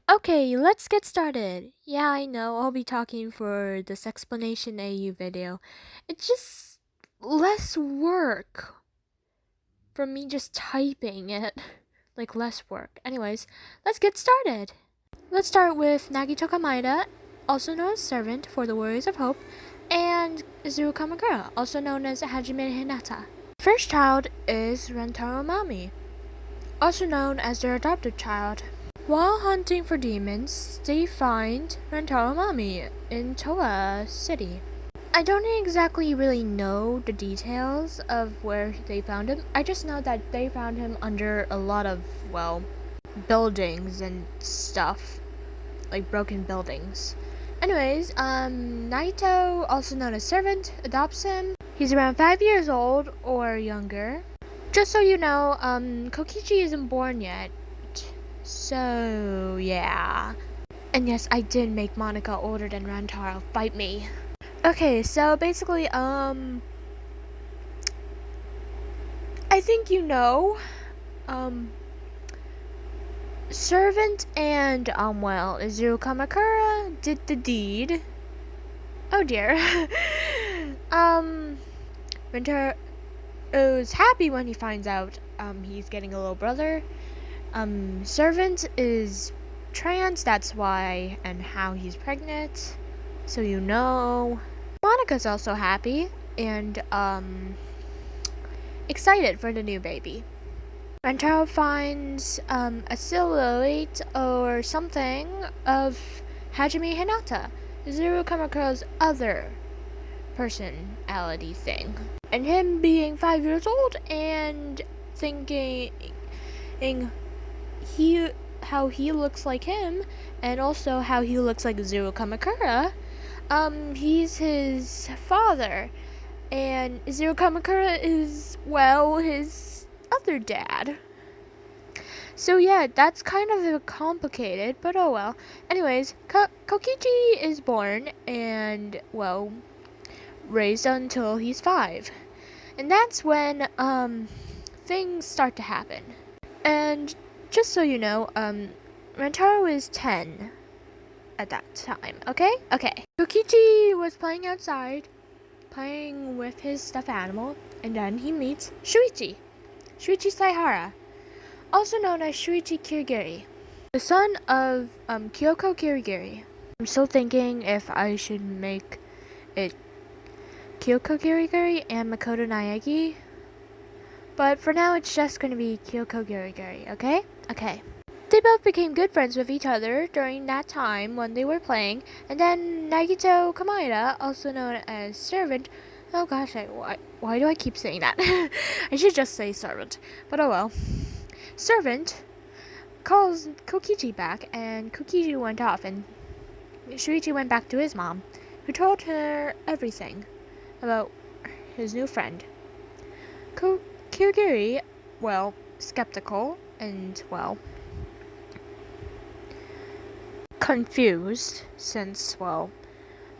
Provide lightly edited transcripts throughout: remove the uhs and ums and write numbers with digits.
Okay, let's get started. Yeah, I know I'll be talking for this explanation AU video. It's just less work from me just typing it. Like less work. Anyways, let's get started. Let's start with 𝕻𝕬𝕠𝕟𝕚 𝕻𝕬𝕠𝕟, also known as servant for the Warriors of Hope, and 𝕬𝕬𝕟𝕘, also known as ℍ𝕚𝕚. First child is ℍ𝕬𝕗𝕗𝕗, also known as their adopted child. While hunting for demons, they find ℍ𝕬𝕗𝕗𝕗 in Toa City. I don't exactly really know the details of where they found him. I just know that they found him under a lot of, buildings and stuff. Like broken buildings. Anyways, Naito, also known as servant, adopts him. He's around 5 years old or younger. Just so you know, Kokichi isn't born yet. So, yeah. And yes, I did make Monica older than Rantaro fight me. Okay, so basically, I think you know, servant and, Izuku did the deed. Oh dear. Rantaro is happy when he finds out, he's getting a little brother. Servant is trans, that's why, and how he's pregnant, so you know. Monica's also happy and, excited for the new baby. Rantaro finds, a silhouette or something of Hajime Hinata, Izuku's other personality thing. And him being 5 years old and thinking how he looks like him, and also how he looks like Izuku, he's his father, and Izuku is, his other dad. So yeah, that's kind of complicated, but oh well. Anyways, Kokichi is born and, raised until he's 5. And that's when, things start to happen. And just so you know, Rantaro is 10 at that time, okay? Okay. Kokichi was playing outside, playing with his stuffed animal, and then he meets Shuichi Saihara, also known as Shuichi Kirigiri, the son of, Kyoko Kirigiri. I'm still thinking if I should make it Kyoko Kirigiri and Makoto Naegi, but for now it's just gonna be Kyoko Kirigiri, okay? Okay. They both became good friends with each other during that time when they were playing, and then Nagito Kamada, also known as servant, oh gosh, why do I keep saying that? I should just say servant, but oh well. Servant calls Kokichi back, and Kokichi went off, and Shuichi went back to his mom, who told her everything about his new friend. Kirigiri, skeptical and, confused, since,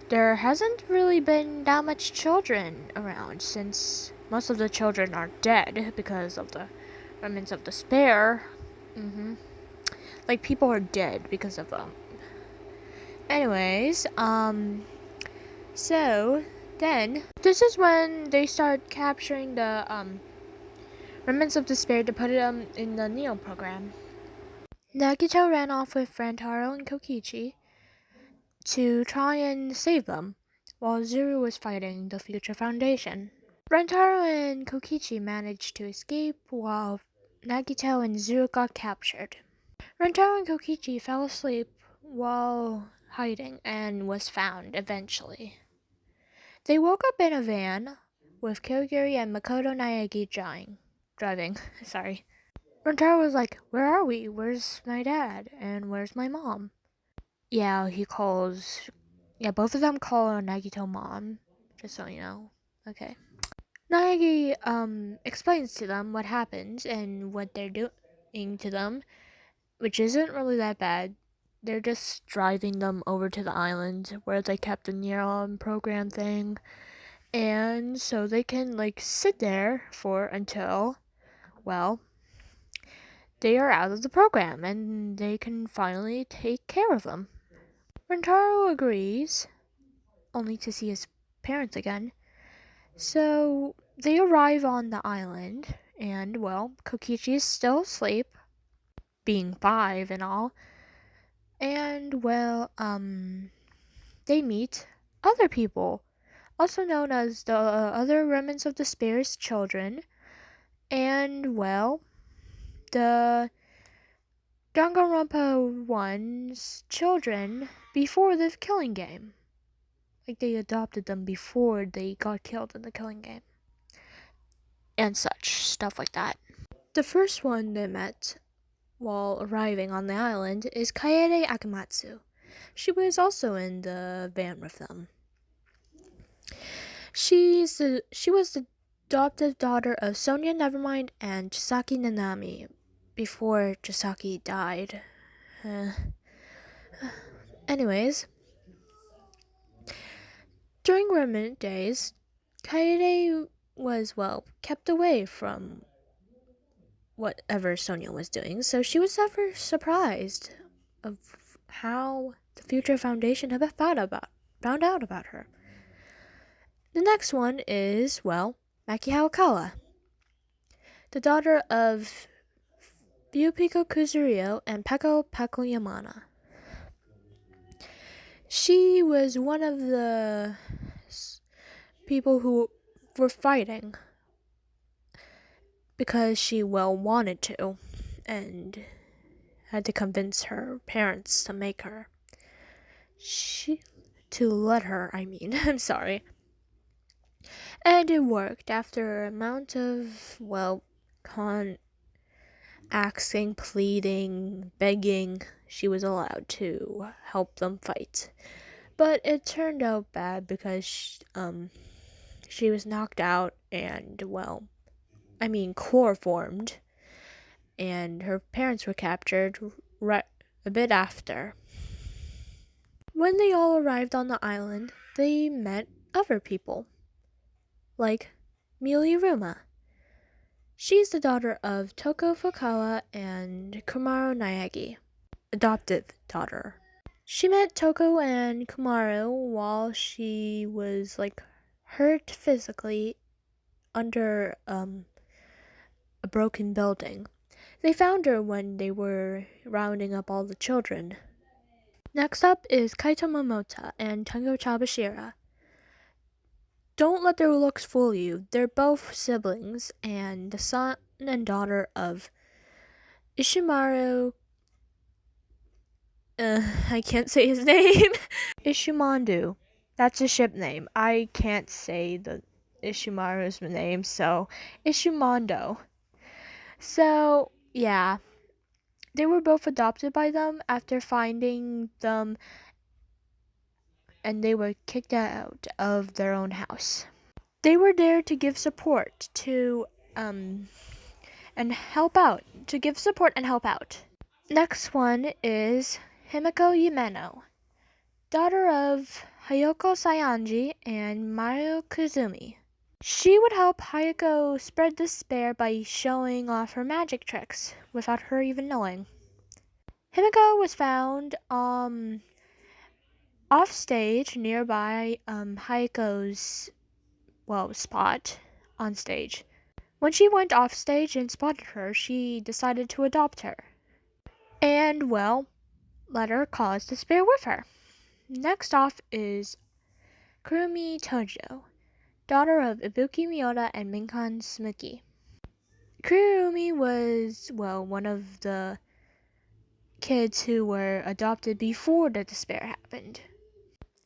there hasn't really been that much children around, since most of the children are dead because of the remnants of despair. Like, people are dead because of them. Anyways, so then this is when they start capturing the remnants of despair to put them in the Neo program. Nagito ran off with Rantaro and Kokichi to try and save them, while Zuru was fighting the Future Foundation. Rantaro and Kokichi managed to escape while Nagito and Zuru got captured. Rantaro and Kokichi fell asleep while hiding and was found eventually. They woke up in a van with Kirigiri and Makoto Naegi driving. Sorry. Rantaro was like, "Where are we? Where's my dad? And where's my mom?" Yeah, both of them call Nagito mom, just so you know. Okay. Naegi explains to them what happened and what they're doing to them, which isn't really that bad. They're just driving them over to the island where they kept the neuron program thing, and so they can sit there until they are out of the program and they can finally take care of them. Rentaro agrees, only to see his parents again. So they arrive on the island, and well, Kokichi is still asleep, being 5 and all. And well, they meet other people, also known as the other remnants of Despair's children. And well, the Danganronpa 1's children before the killing game. Like, they adopted them before they got killed in the killing game. And such, stuff like that. The first one they met while arriving on the island is Kaede Akamatsu. She was also in the van with them. She was the adoptive daughter of Sonia Nevermind and Chisaki Nanami before Chisaki died. Anyways, during remnant days, Kaede was, well, kept away from whatever Sonia was doing, so she was never surprised of how the future foundation had found out about her. The next one is, well, Maki Hawakawa, the daughter of Ryupiko Kuzurio and Peko Yamana. She was one of the people who were fighting because she, well, wanted to and had to convince her parents to make her. I'm sorry. And it worked. After an amount of, well, asking, pleading, begging, she was allowed to help them fight. But it turned out bad because she was knocked out and, well, chloroformed, and her parents were captured a bit after. When they all arrived on the island, they met other people, like Miuruma. She's the daughter of Toko Fukawa and Kumaro Naegi, adoptive daughter. She met Toko and Kumaro while she was, like, hurt physically under a broken building. They found her when they were rounding up all the children. Next up is Kaito Momota and Tango Chabashira. Don't let their looks fool you. They're both siblings and the son and daughter of Ishimaru. I can't say his name. Ishimondu. That's a ship name. I can't say the Ishimaru's name, so Ishimondo. So, yeah. They were both adopted by them after finding them, and they were kicked out of their own house. They were there to give support and help out. Next one is Himiko Yumeno, daughter of Hayako Sayanji and Mario Kuzumi. She would help Hayako spread despair by showing off her magic tricks without her even knowing. Himiko was found off stage nearby Hayako's, well, spot on stage. When she went off stage and spotted her, she decided to adopt her and, well, let her cause despair with her. Next off is Kurumi Tojo, daughter of Ibuki Miota and Minkan Smuki. Kurumi was, well, one of the kids who were adopted before the despair happened.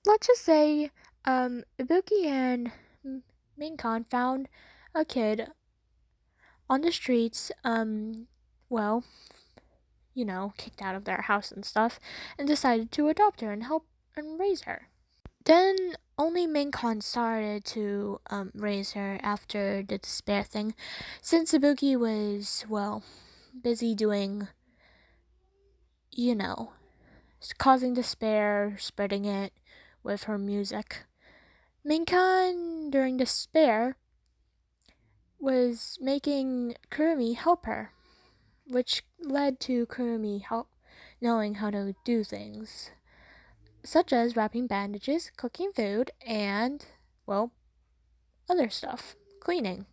Let's just say Ibuki and Minkan found a kid on the streets, kicked out of their house and stuff, and decided to adopt her and help and raise her. Then only Minkan started to raise her after the despair thing, since Ibuki was, well, busy doing, causing despair, spreading it with her music. Minkan, during despair, was making Kurumi help her. which led to Kurumi knowing how to do things, such as wrapping bandages, cooking food, and, well, other stuff, cleaning,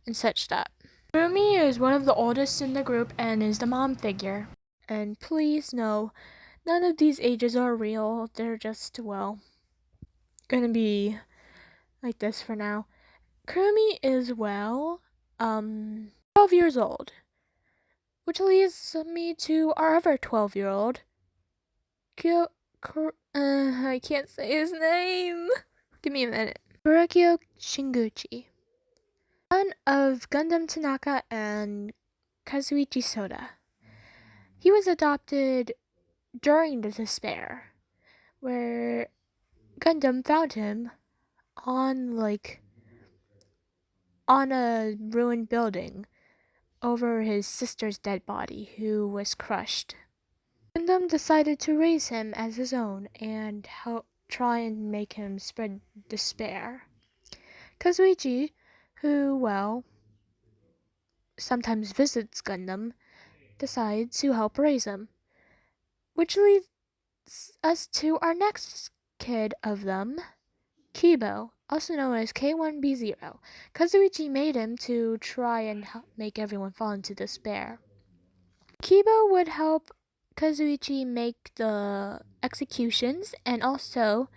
and such that. Kurumi is one of the oldest in the group and is the mom figure. And please know, none of these ages are real. They're just, well, gonna be like this for now. Kurumi is, well, 12 years old. Which leads me to our other 12-year-old. I can't say his name. Give me a minute. Kurakyo Shinguchi. Son of Gundam Tanaka and Kazuichi Soda. He was adopted during the despair, where Gundam found him on a ruined building over his sister's dead body, who was crushed. Gundam decided to raise him as his own and try and make him spread despair. Kazuichi, who, well, sometimes visits Gundam, decides to help raise him. Which leads us to our next kid of them, Kibo, also known as K1B0. Kazuichi made him to try and make everyone fall into despair. Kibo would help Kazuichi make the executions and also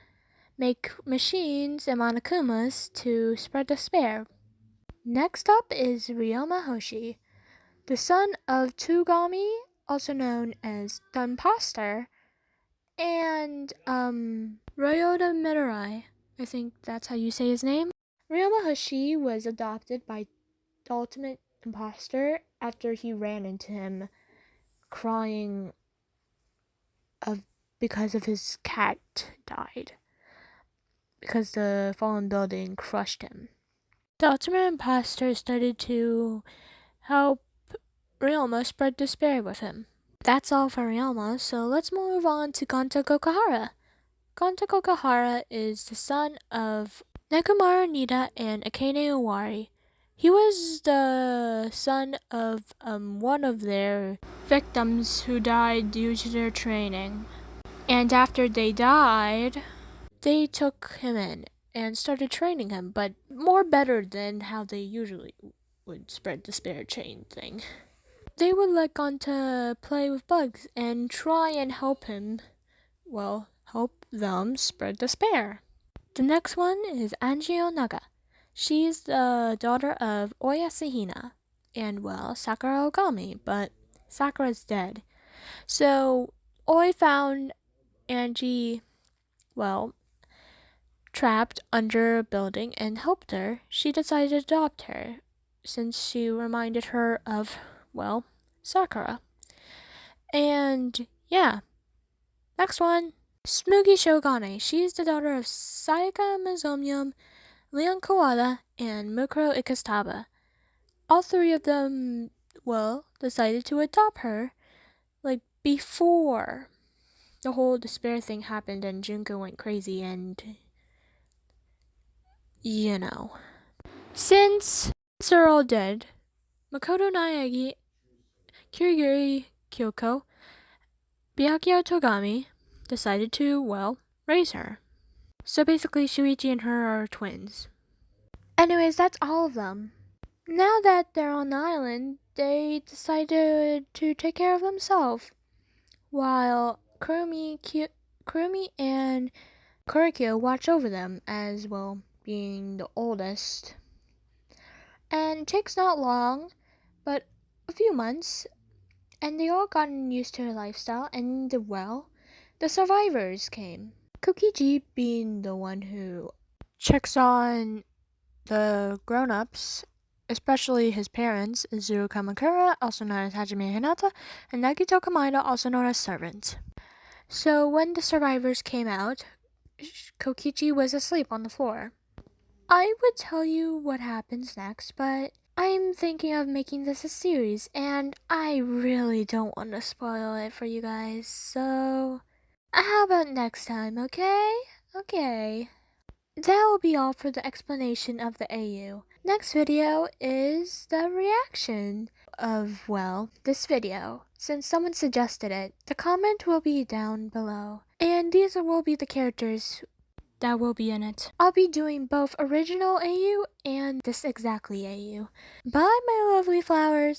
make machines and Monokumas to spread despair. Next up is Ryoma Hoshi, the son of Togami, also known as the Imposter, and Ryota Mirai. I think that's how you say his name. Ryoma Hoshi was adopted by the ultimate imposter after he ran into him crying because of his cat died, because the fallen building crushed him. The ultimate imposter started to help Ryoma spread despair with him. That's all for Ryoma, so let's move on to Gonta Kokahara. Gonta Kokahara is the son of Nekomaru Nida and Akane Owari. He was the son of one of their victims who died due to their training. And after they died, they took him in and started training him, but more better than how they usually would spread the despair chain thing. They would let Gonta play with bugs and try and help him, well, help them spread despair. The next one is Anji Onaga. She's the daughter of Oyasahina and, well, Sakura Ogami, but Sakura's dead. So Oi found Anji, well, trapped under a building and helped her. She decided to adopt her since she reminded her of, well, Sakura. And yeah, next one, Smugi Shogane. She's the daughter of Sayaka Mizomium, Leon Kawada, and Mukuro Ikastaba. All three of them, well, decided to adopt her, before the whole despair thing happened and Junko went crazy and, you know. Since they're all dead, Makoto Naegi, Kirigiri Kyoko, Byakuya Togami decided to, well, raise her. So basically, Shuichi and her are twins. Anyways, that's all of them. Now that they're on the island, they decided to take care of themselves, while Kurumi and Kurikyo watch over them as, well, being the oldest. And it takes not long, but a few months, and they all gotten used to their lifestyle, and, well, the survivors came. Kokiji being the one who checks on the grown-ups, especially his parents, Zuru Kamakura, also known as Hajime Hinata, and Nagito Kamada, also known as servant. So when the survivors came out, Kokichi was asleep on the floor. I would tell you what happens next, but I'm thinking of making this a series, and I really don't want to spoil it for you guys, so how about next time, okay? Okay. that will be all for the explanation of the AU. Next video is the reaction of, well, this video. Since someone suggested it, the comment will be down below. And these will be the characters that will be in it. I'll be doing both original AU and this exactly AU. Bye, my lovely flowers!